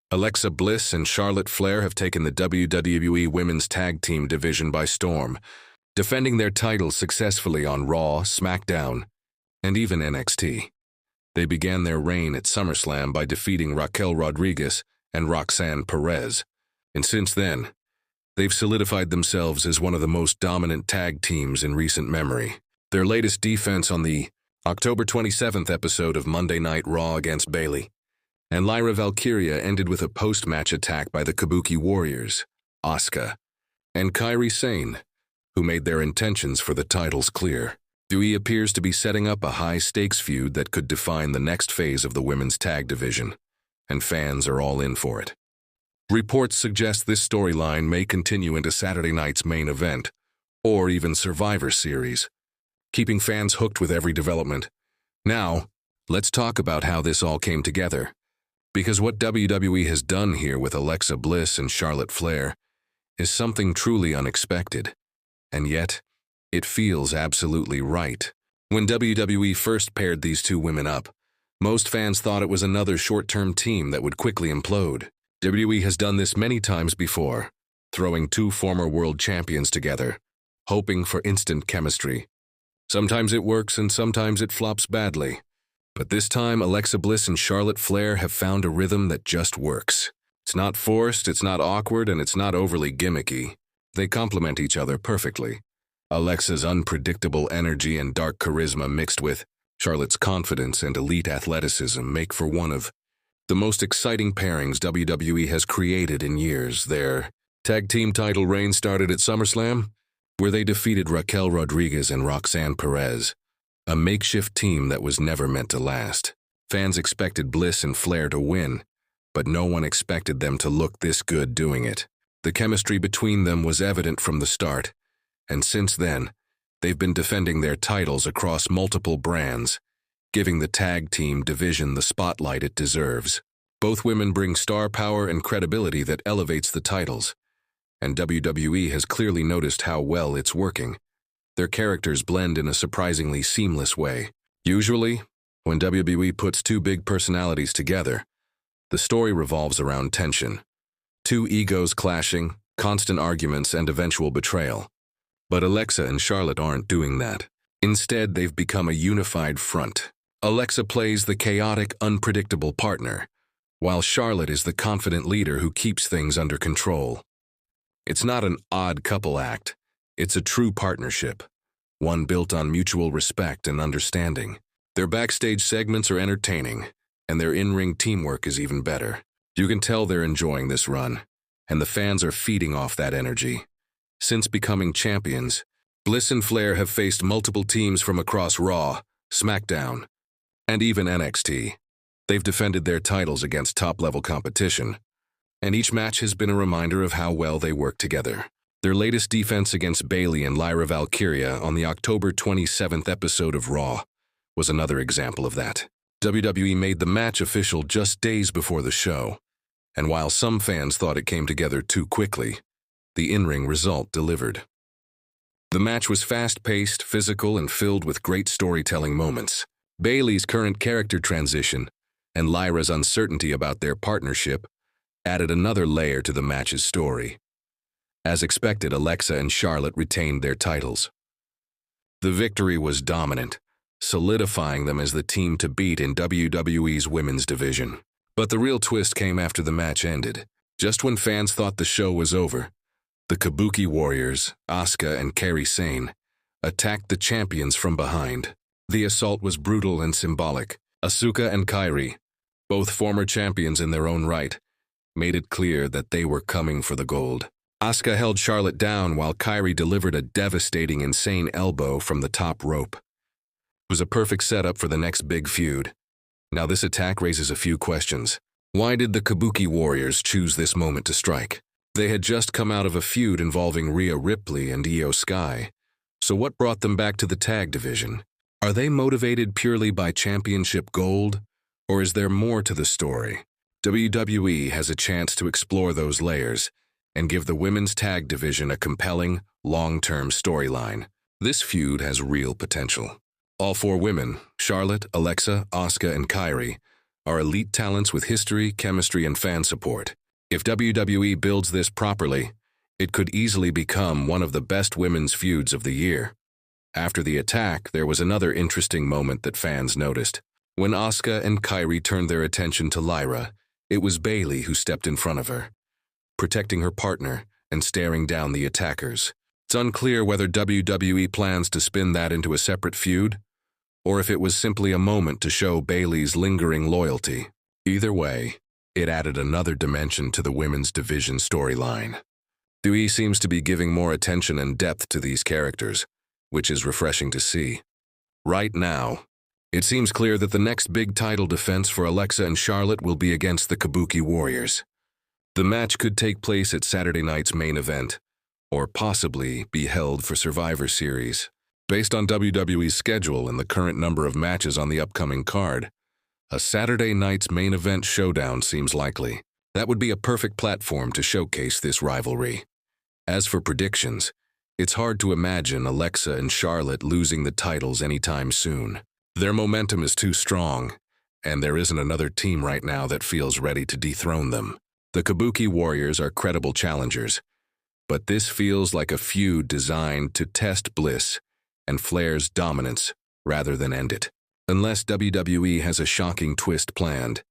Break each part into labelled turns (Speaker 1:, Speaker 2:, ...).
Speaker 1: Alexa Bliss and Charlotte Flair have taken the WWE Women's Tag Team division by storm, defending their titles successfully on Raw, SmackDown, and even NXT. They began their reign at SummerSlam by defeating Raquel Rodriguez and Roxanne Perez, and since then, they've solidified themselves as one of the most dominant tag teams in recent memory. Their latest defense on the October 27th episode of Monday Night Raw against Bayley and Lyra Valkyria ended with a post-match attack by the Kabuki Warriors, Asuka and Kairi Sane, who made their intentions for the titles clear. Dewey appears to be setting up a high-stakes feud that could define the next phase of the women's tag division, and fans are all in for it. Reports suggest this storyline may continue into Saturday night's main event, or even Survivor Series, keeping fans hooked with every development. Now, let's talk about how this all came together, because what WWE has done here with Alexa Bliss and Charlotte Flair is something truly unexpected, and yet, it feels absolutely right. When WWE first paired these two women up, most fans thought it was another short-term team that would quickly implode. WWE has done this many times before, throwing two former world champions together, hoping for instant chemistry. Sometimes it works and sometimes it flops badly. But this time, Alexa Bliss and Charlotte Flair have found a rhythm that just works. It's not forced, it's not awkward, and it's not overly gimmicky. They complement each other perfectly. Alexa's unpredictable energy and dark charisma mixed with Charlotte's confidence and elite athleticism make for one of the most exciting pairings WWE has created in years. Their tag team title reign started at SummerSlam, where they defeated Raquel Rodriguez and Roxanne Perez, a makeshift team that was never meant to last. Fans expected Bliss and Flair to win, but no one expected them to look this good doing it. The chemistry between them was evident from the start, and since then, they've been defending their titles across multiple brands, giving the tag team division the spotlight it deserves. Both women bring star power and credibility that elevates the titles, and WWE has clearly noticed how well it's working. Their characters blend in a surprisingly seamless way. Usually, when WWE puts two big personalities together, the story revolves around tension. Two egos clashing, constant arguments, and eventual betrayal. But Alexa and Charlotte aren't doing that. Instead, they've become a unified front. Alexa plays the chaotic, unpredictable partner, while Charlotte is the confident leader who keeps things under control. It's not an odd couple act. It's a true partnership, one built on mutual respect and understanding. Their backstage segments are entertaining, and their in-ring teamwork is even better. You can tell they're enjoying this run, and the fans are feeding off that energy. Since becoming champions, Bliss and Flair have faced multiple teams from across Raw, SmackDown, and even NXT. They've defended their titles against top-level competition, and each match has been a reminder of how well they work together. Their latest defense against Bayley and Lyra Valkyria on the October 27th episode of Raw was another example of that. WWE made the match official just days before the show, and while some fans thought it came together too quickly, the in-ring result delivered. The match was fast-paced, physical, and filled with great storytelling moments. Bayley's current character transition and Lyra's uncertainty about their partnership added another layer to the match's story. As expected, Alexa and Charlotte retained their titles. The victory was dominant, solidifying them as the team to beat in WWE's women's division. But the real twist came after the match ended. Just when fans thought the show was over, the Kabuki Warriors, Asuka and Kairi Sane, attacked the champions from behind. The assault was brutal and symbolic. Asuka and Kairi, both former champions in their own right, made it clear that they were coming for the gold. Asuka held Charlotte down while Kairi delivered a devastating insane elbow from the top rope. It was a perfect setup for the next big feud. Now this attack raises a few questions. Why did the Kabuki Warriors choose this moment to strike? They had just come out of a feud involving Rhea Ripley and Io Sky, so what brought them back to the tag division? Are they motivated purely by championship gold, or is there more to the story? WWE has a chance to explore those layers and give the women's tag division a compelling, long-term storyline. This feud has real potential. All four women, Charlotte, Alexa, Asuka, and Kairi, are elite talents with history, chemistry, and fan support. If WWE builds this properly, it could easily become one of the best women's feuds of the year. After the attack, there was another interesting moment that fans noticed. When Asuka and Kairi turned their attention to Lyra, it was Bayley who stepped in front of her, protecting her partner and staring down the attackers. It's unclear whether WWE plans to spin that into a separate feud, or if it was simply a moment to show Bayley's lingering loyalty. Either way, it added another dimension to the women's division storyline. WWE seems to be giving more attention and depth to these characters, which is refreshing to see. Right now, it seems clear that the next big title defense for Alexa and Charlotte will be against the Kabuki Warriors. The match could take place at Saturday night's main event, or possibly be held for Survivor Series. Based on WWE's schedule and the current number of matches on the upcoming card, a Saturday night's main event showdown seems likely. That would be a perfect platform to showcase this rivalry. As for predictions, it's hard to imagine Alexa and Charlotte losing the titles anytime soon. Their momentum is too strong, and there isn't another team right now that feels ready to dethrone them. The Kabuki Warriors are credible challengers, but this feels like a feud designed to test Bliss and Flair's dominance rather than end it. Unless WWE has a shocking twist planned,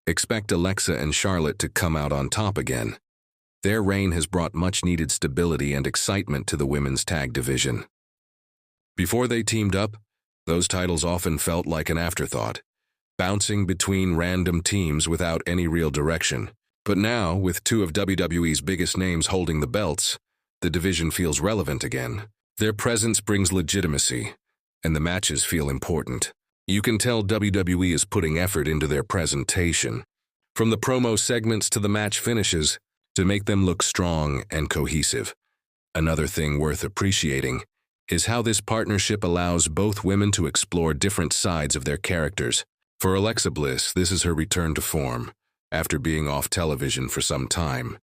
Speaker 1: expect Alexa and Charlotte to come out on top again. Their reign has brought much-needed stability and excitement to the women's tag division. Before they teamed up, those titles often felt like an afterthought, bouncing between random teams without any real direction. But now, with two of WWE's biggest names holding the belts, the division feels relevant again. Their presence brings legitimacy, and the matches feel important. You can tell WWE is putting effort into their presentation, from the promo segments to the match finishes, to make them look strong and cohesive. Another thing worth appreciating is how this partnership allows both women to explore different sides of their characters. For Alexa Bliss, this is her return to form, after being off television for some time,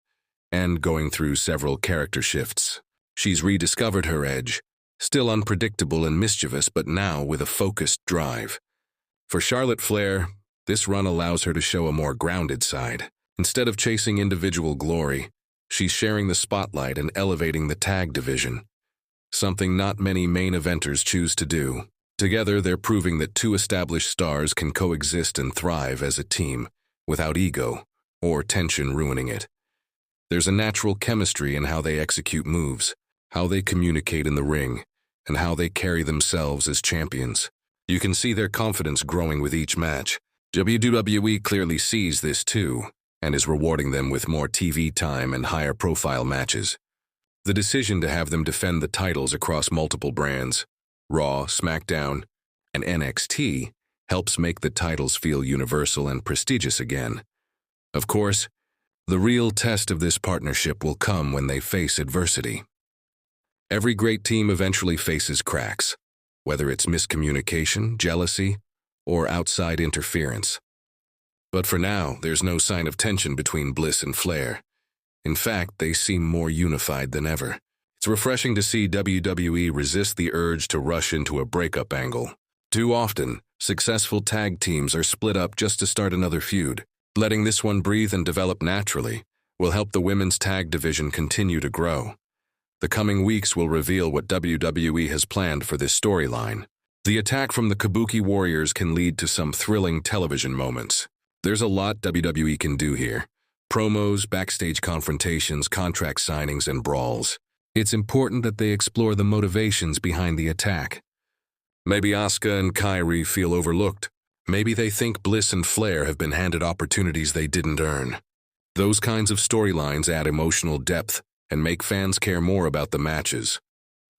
Speaker 1: and going through several character shifts. She's rediscovered her edge, still unpredictable and mischievous, but now with a focused drive. For Charlotte Flair, this run allows her to show a more grounded side. Instead of chasing individual glory, she's sharing the spotlight and elevating the tag division, something not many main eventers choose to do. Together, they're proving that two established stars can coexist and thrive as a team, without ego or tension ruining it. There's a natural chemistry in how they execute moves, how they communicate in the ring, and how they carry themselves as champions. You can see their confidence growing with each match. WWE clearly sees this too, and is rewarding them with more TV time and higher profile matches. The decision to have them defend the titles across multiple brands, Raw, SmackDown, and NXT, helps make the titles feel universal and prestigious again. Of course, the real test of this partnership will come when they face adversity. Every great team eventually faces cracks, whether it's miscommunication, jealousy, or outside interference. But for now, there's no sign of tension between Bliss and Flair. In fact, they seem more unified than ever. It's refreshing to see WWE resist the urge to rush into a breakup angle. Too often, successful tag teams are split up just to start another feud. Letting this one breathe and develop naturally will help the women's tag division continue to grow. The coming weeks will reveal what WWE has planned for this storyline. The attack from the Kabuki Warriors can lead to some thrilling television moments. There's a lot WWE can do here. Promos, backstage confrontations, contract signings, and brawls. It's important that they explore the motivations behind the attack. Maybe Asuka and Kairi feel overlooked. Maybe they think Bliss and Flair have been handed opportunities they didn't earn. Those kinds of storylines add emotional depth and make fans care more about the matches.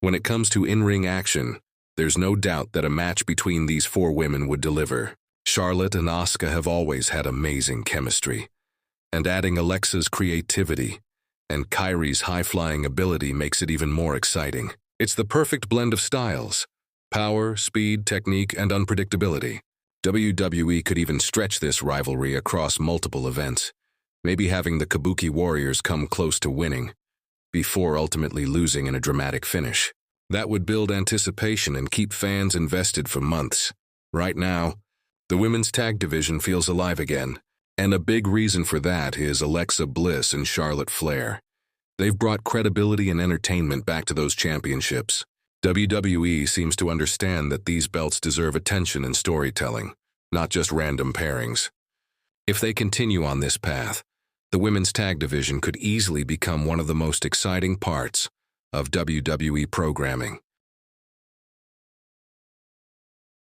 Speaker 1: When it comes to in-ring action, there's no doubt that a match between these four women would deliver. Charlotte and Asuka have always had amazing chemistry, and adding Alexa's creativity and Kairi's high-flying ability makes it even more exciting. It's the perfect blend of styles: power, speed, technique, and unpredictability. WWE could even stretch this rivalry across multiple events, maybe having the Kabuki Warriors come close to winning, before ultimately losing in a dramatic finish. That would build anticipation and keep fans invested for months. Right now, The women's tag division feels alive again, and a big reason for that is Alexa Bliss and Charlotte Flair. They've brought credibility and entertainment back to those championships. WWE seems to understand that these belts deserve attention and storytelling, not just random pairings. If they continue on this path, the women's tag division could easily become one of the most exciting parts of WWE programming.